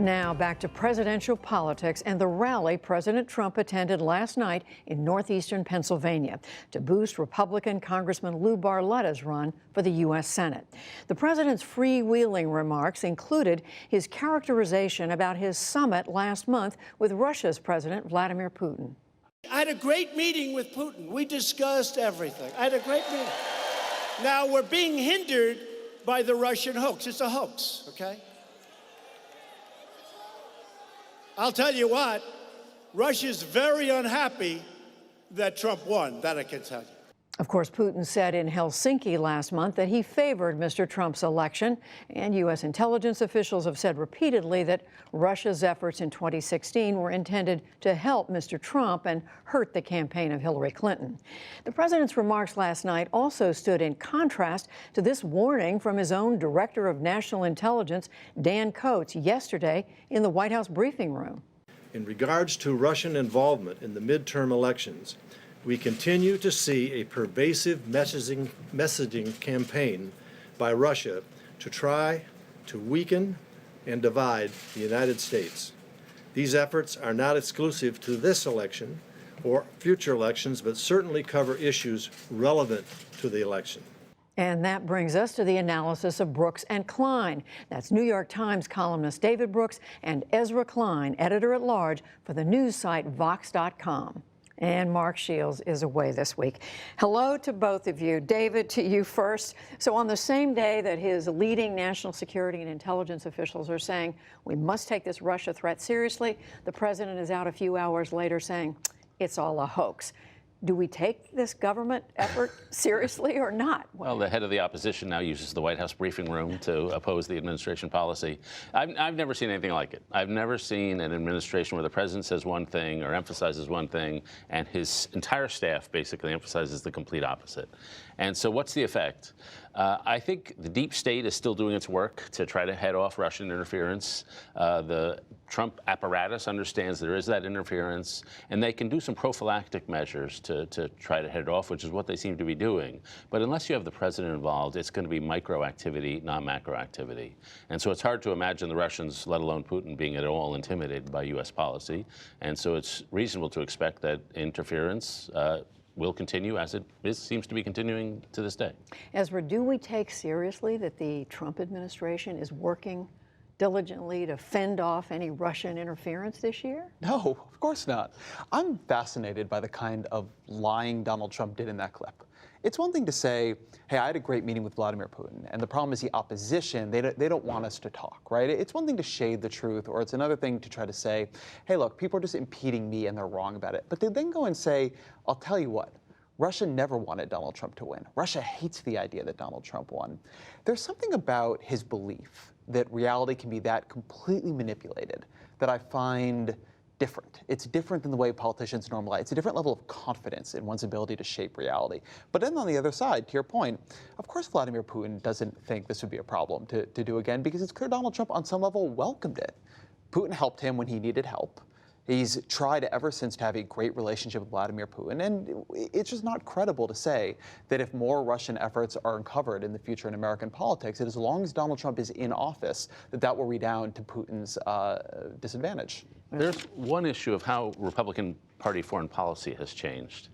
Now back to presidential politics and the rally President Trump attended last night in northeastern Pennsylvania to boost Republican Congressman Lou Barletta's run for the U.S. Senate. The president's freewheeling remarks included his characterization about his summit last month with Russia's President Vladimir Putin. I had a great meeting with Putin. We discussed everything. I had a great meeting. Now we're being hindered by the Russian hoax. It's a hoax, okay? I'll tell you what, Russia's very unhappy that Trump won, that I can tell you. Of course, Putin said in Helsinki last month that he favored Mr. Trump's election, and U.S. intelligence officials have said repeatedly that Russia's efforts in 2016 were intended to help Mr. Trump and hurt the campaign of Hillary Clinton. The president's remarks last night also stood in contrast to this warning from his own Director of National Intelligence, Dan Coats, yesterday in the White House briefing room. In regards to Russian involvement in the midterm elections, we continue to see a pervasive messaging campaign by Russia to try to weaken and divide the United States. These efforts are not exclusive to this election or future elections, but certainly cover issues relevant to the election. And that brings us to the analysis of Brooks and Klein. That's New York Times columnist David Brooks and Ezra Klein, editor-at-large for the news site Vox.com. And Mark Shields is away this week. Hello to both of you. David, to you first. So on the same day that his leading national security and intelligence officials are saying we must take this Russia threat seriously, the president is out a few hours later saying it's all a hoax. Do we take this government effort seriously or not? Well, the head of the opposition now uses the White House briefing room to oppose the administration policy. I've never seen anything like it. I've never seen an administration where the president says one thing or emphasizes one thing, and his entire staff basically emphasizes the complete opposite. And so what's the effect? I think the deep state is still doing its work to try to head off Russian interference. The Trump apparatus understands there is that interference, and they can do some prophylactic measures to try to head it off, which is what they seem to be doing. But unless you have the president involved, it's going to be micro activity, not macro activity. And so it's hard to imagine the Russians, let alone Putin, being at all intimidated by U.S. policy. And so it's reasonable to expect that interference will continue as it seems to be continuing to this day. Ezra, do we take seriously that the Trump administration is working diligently to fend off any Russian interference this year? No, of course not. I'm fascinated by the kind of lying Donald Trump did in that clip. It's one thing to say, hey, I had a great meeting with Vladimir Putin, and the problem is the opposition, they don't want us to talk, right? It's one thing to shade the truth, or it's another thing to try to say, hey, look, people are just impeding me and they're wrong about it. But they then go and say, I'll tell you what, Russia never wanted Donald Trump to win. Russia hates the idea that Donald Trump won. There's something about his belief that reality can be that completely manipulated that I find different. It's different than the way politicians normally. It's a different level of confidence in one's ability to shape reality. But then on the other side, to your point, of course Vladimir Putin doesn't think this would be a problem to do again, because it's clear Donald Trump on some level welcomed it. Putin helped him when he needed help. He's tried ever since to have a great relationship with Vladimir Putin, and it's just not credible to say that if more Russian efforts are uncovered in the future in American politics, that as long as Donald Trump is in office, that will redound to Putin's disadvantage. There's one issue of how Republican Party foreign policy has changed.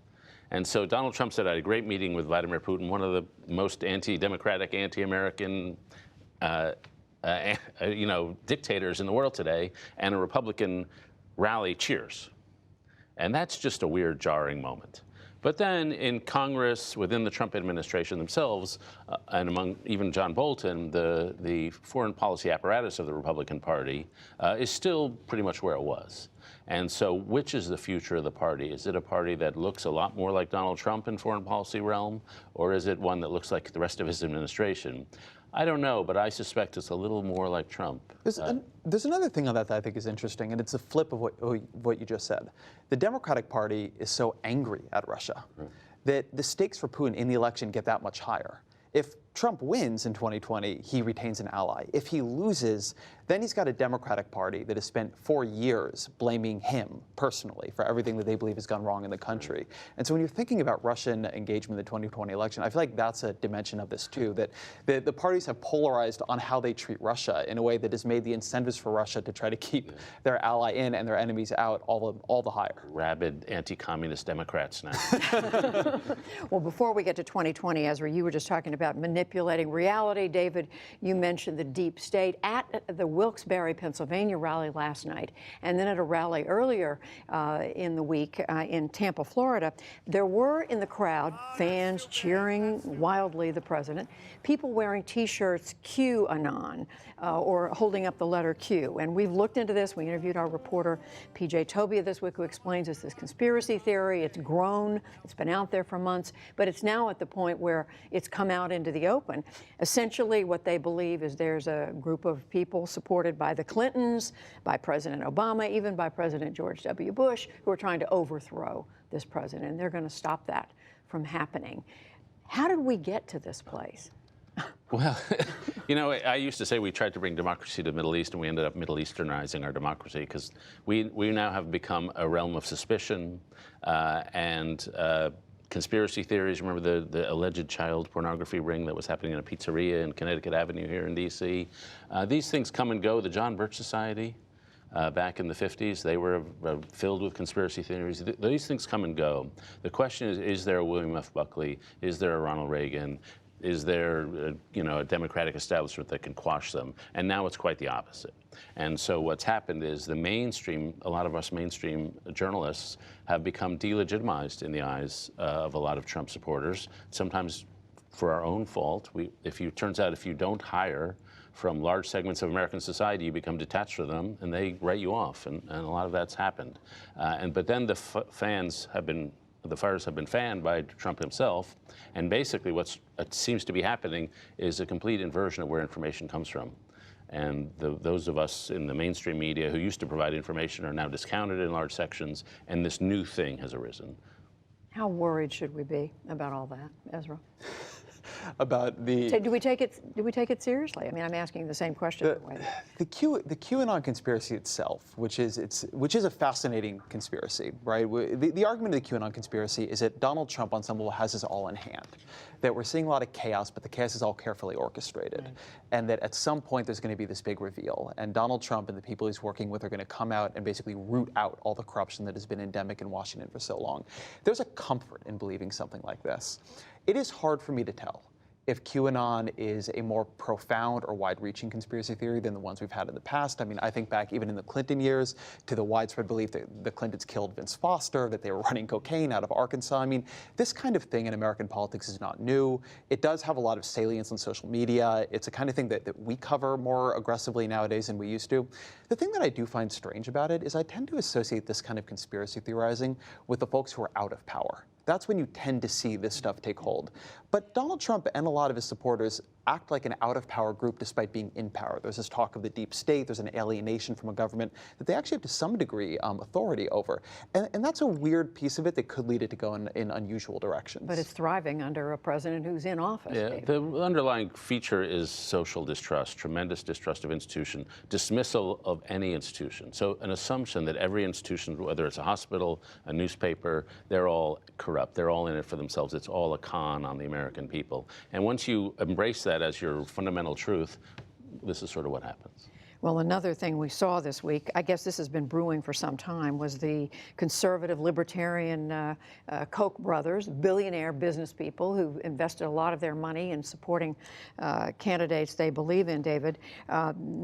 And so Donald Trump said, I had a great meeting with Vladimir Putin, one of the most anti-democratic, anti-American dictators in the world today, and a Republican rally cheers. And that's just a weird, jarring moment. But then in Congress, within the Trump administration themselves, and among even John Bolton, the foreign policy apparatus of the Republican Party is still pretty much where it was. And so which is the future of the party? Is it a party that looks a lot more like Donald Trump in foreign policy realm, or is it one that looks like the rest of his administration? I don't know, but I suspect it's a little more like Trump. There's another thing on that I think is interesting, and it's a flip of what you just said. The Democratic Party is so angry at Russia that the stakes for Putin in the election get that much higher. If Trump wins in 2020, he retains an ally. If he loses, then he's got a Democratic Party that has spent 4 years blaming him personally for everything that they believe has gone wrong in the country. And so when you're thinking about Russian engagement in the 2020 election, I feel like that's a dimension of this too, that the parties have polarized on how they treat Russia in a way that has made the incentives for Russia to try to keep their ally in and their enemies out all the higher. Rabid anti-communist Democrats now. Well, before we get to 2020, Ezra, you were just talking about manipulating reality. David, you mentioned the deep state at the Wilkes-Barre, Pennsylvania rally last night, and then at a rally earlier in the week in Tampa, Florida. There were in the crowd fans cheering wildly the president, people wearing T-shirts QAnon or holding up the letter Q. And we've looked into this. We interviewed our reporter, PJ Tobia, this week, who explains it's this conspiracy theory. It's grown. It's been out there for months, but it's now at the point where it's come out into the open. Essentially, what they believe is there's a group of people supported by the Clintons, by President Obama, even by President George W. Bush, who are trying to overthrow this president, and they're going to stop that from happening. How did we get to this place? Well, you know, I used to say we tried to bring democracy to the Middle East, and we ended up Middle Easternizing our democracy, because we now have become a realm of suspicion and conspiracy theories. Remember the alleged child pornography ring that was happening in a pizzeria in Connecticut Avenue here in D.C.? These things come and go. The John Birch Society, back in the 50s, they were filled with conspiracy theories. These things come and go. The question is there a William F. Buckley? Is there a Ronald Reagan? Is there, a democratic establishment that can quash them? And now it's quite the opposite. And so what's happened is a lot of us mainstream journalists have become delegitimized in the eyes of a lot of Trump supporters, sometimes for our own fault. Turns out if you don't hire from large segments of American society, you become detached from them, and they write you off, and a lot of that's happened. But then the fires have been fanned by Trump himself, and basically what seems to be happening is a complete inversion of where information comes from. And those of us in the mainstream media who used to provide information are now discounted in large sections, and this new thing has arisen. How worried should we be about all that, Ezra? About the Do we take it seriously? I mean, I'm asking the same question. The QAnon conspiracy itself, which is a fascinating conspiracy, right? The argument of the QAnon conspiracy is that Donald Trump, on some level, has this all in hand. That we're seeing a lot of chaos, but the chaos is all carefully orchestrated, right. And that at some point there's going to be this big reveal, and Donald Trump and the people he's working with are going to come out and basically root out all the corruption that has been endemic in Washington for so long. There's a comfort in believing something like this. It is hard for me to tell if QAnon is a more profound or wide-reaching conspiracy theory than the ones we've had in the past. I mean, I think back even in the Clinton years to the widespread belief that the Clintons killed Vince Foster, that they were running cocaine out of Arkansas. I mean, this kind of thing in American politics is not new. It does have a lot of salience on social media. It's a kind of thing that we cover more aggressively nowadays than we used to. The thing that I do find strange about it is I tend to associate this kind of conspiracy theorizing with the folks who are out of power. That's when you tend to see this stuff take hold. But Donald Trump and a lot of his supporters act like an out-of-power group despite being in power. There's this talk of the deep state. There's an alienation from a government that they actually have to some degree authority over. And that's a weird piece of it that could lead it to go in unusual directions. But it's thriving under a president who's in office. Yeah, David. the underlying feature is social distrust, tremendous distrust of institution, dismissal of any institution. So an assumption that every institution, whether it's a hospital, a newspaper, they're all corrupt. They're all in it for themselves. It's all a con on the American people. And once you embrace that as your fundamental truth, this is sort of what happens. Well, another thing we saw this week, I guess this has been brewing for some time, was the conservative libertarian Koch brothers, billionaire business people who invested a lot of their money in supporting candidates they believe in, David.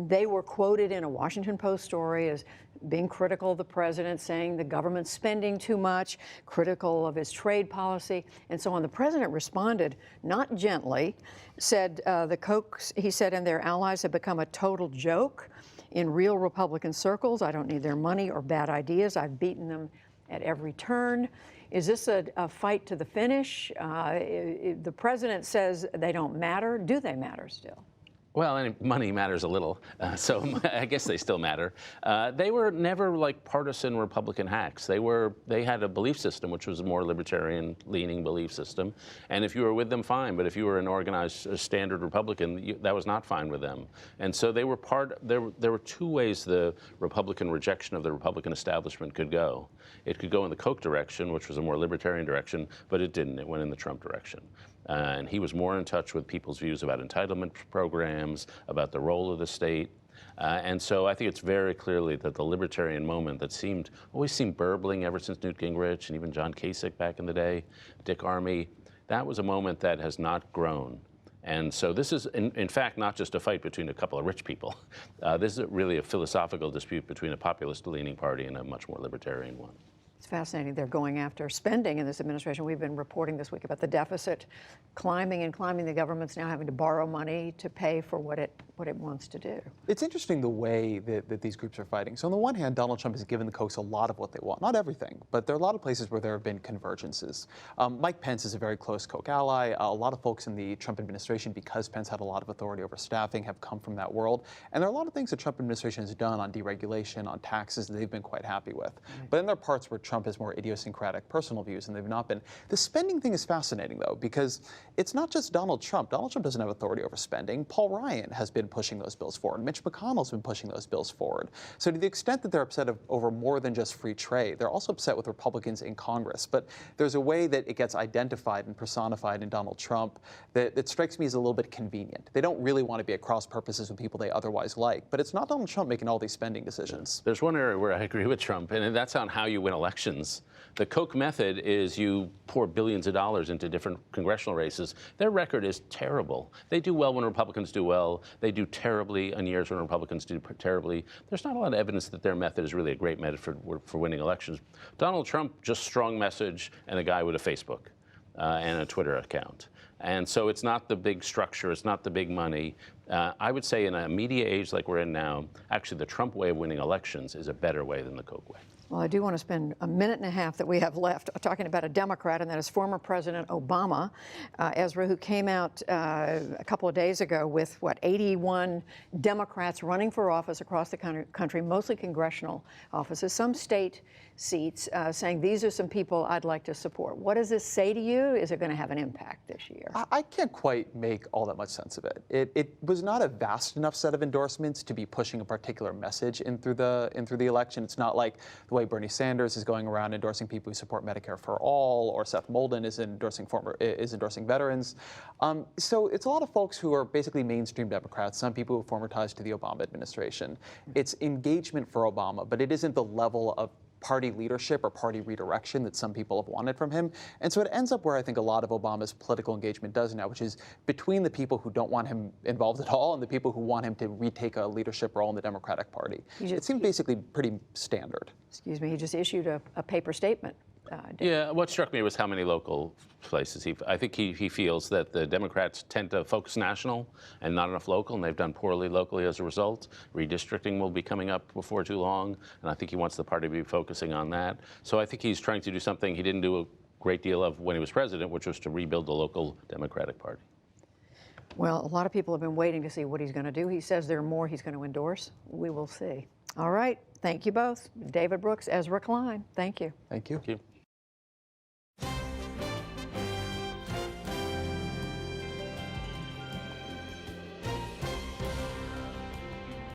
They were quoted in a Washington Post story as being critical of the president, saying the government's spending too much, critical of his trade policy, and so on. The president responded, not gently, said the Kochs, he said, and their allies have become a total joke in real Republican circles. I don't need their money or bad ideas. I've beaten them at every turn. Is this a fight to the finish? The president says they don't matter. Do they matter still? Well, and money matters a little, so I guess they still matter. They were never like partisan Republican hacks. They had a belief system which was a more libertarian-leaning belief system, and if you were with them, fine. But if you were an organized, standard Republican, that was not fine with them. And so they were there were two ways the Republican rejection of the Republican establishment could go. It could go in the Koch direction, which was a more libertarian direction, but it didn't. It went in the Trump direction. And he was more in touch with people's views about entitlement programs, about the role of the state. And so I think it's very clearly that the libertarian moment that always seemed burbling ever since Newt Gingrich and even John Kasich back in the day, Dick Armey, that was a moment that has not grown. And so this is, in fact, not just a fight between a couple of rich people. This is really a philosophical dispute between a populist-leaning party and a much more libertarian one. It's fascinating. They're going after spending in this administration. We've been reporting this week about the deficit climbing and climbing. The government's now having to borrow money to pay for what it wants to do. It's interesting the way that these groups are fighting. So on the one hand, Donald Trump has given the Kochs a lot of what they want. Not everything, but there are a lot of places where there have been convergences. Mike Pence is a very close Koch ally. A lot of folks in the Trump administration, because Pence had a lot of authority over staffing, have come from that world. And there are a lot of things the Trump administration has done on deregulation, on taxes, that they've been quite happy with. Right. But then there are parts where Trump has more idiosyncratic personal views, and they've not been. The spending thing is fascinating, though, because it's not just Donald Trump. Donald Trump doesn't have authority over spending. Paul Ryan has been pushing those bills forward. Mitch McConnell's been pushing those bills forward. So to the extent that they're upset over more than just free trade, they're also upset with Republicans in Congress. But there's a way that it gets identified and personified in Donald Trump that strikes me as a little bit convenient. They don't really want to be at cross purposes with people they otherwise like. But it's not Donald Trump making all these spending decisions. There's one area where I agree with Trump, and that's on how you win elections. The Koch method is you pour billions of dollars into different congressional races. Their record is terrible. They do well when Republicans do well. They do terribly in years when Republicans do terribly. There's not a lot of evidence that their method is really a great method for winning elections. Donald Trump, just strong message and a guy with a Facebook and a Twitter account. And so it's not the big structure, it's not the big money. I would say in a media age like we're in now, actually the Trump way of winning elections is a better way than the Koch way. Well, I do want to spend a minute and a half that we have left talking about a Democrat, and that is former President Obama, Ezra, who came out a couple of days ago with, 81 Democrats running for office across the country, mostly congressional offices, some state seats, saying these are some people I'd like to support. What does this say to you? Is it going to have an impact this year? I can't quite make all that much sense of it. It was not a vast enough set of endorsements to be pushing a particular message in through the election. It's not like the way Bernie Sanders is going around endorsing people who support Medicare for all, or Seth Moulton is endorsing veterans. So it's a lot of folks who are basically mainstream Democrats, some people who have former ties to the Obama administration. It's engagement for Obama, but it isn't the level of party leadership or party redirection that some people have wanted from him. And so it ends up where I think a lot of Obama's political engagement does now, which is between the people who don't want him involved at all and the people who want him to retake a leadership role in the Democratic Party. It seemed basically pretty standard. Excuse me, he just issued a paper statement. Yeah, what struck me was how many local places I think he feels that the Democrats tend to focus national and not enough local, and they've done poorly locally as a result. Redistricting will be coming up before too long, and I think he wants the party to be focusing on that. So I think he's trying to do something he didn't do a great deal of when he was president, which was to rebuild the local Democratic Party. Well, a lot of people have been waiting to see what he's going to do. He says there are more he's going to endorse. We will see. All right. Thank you both. David Brooks, Ezra Klein. Thank you. Thank you. Thank you.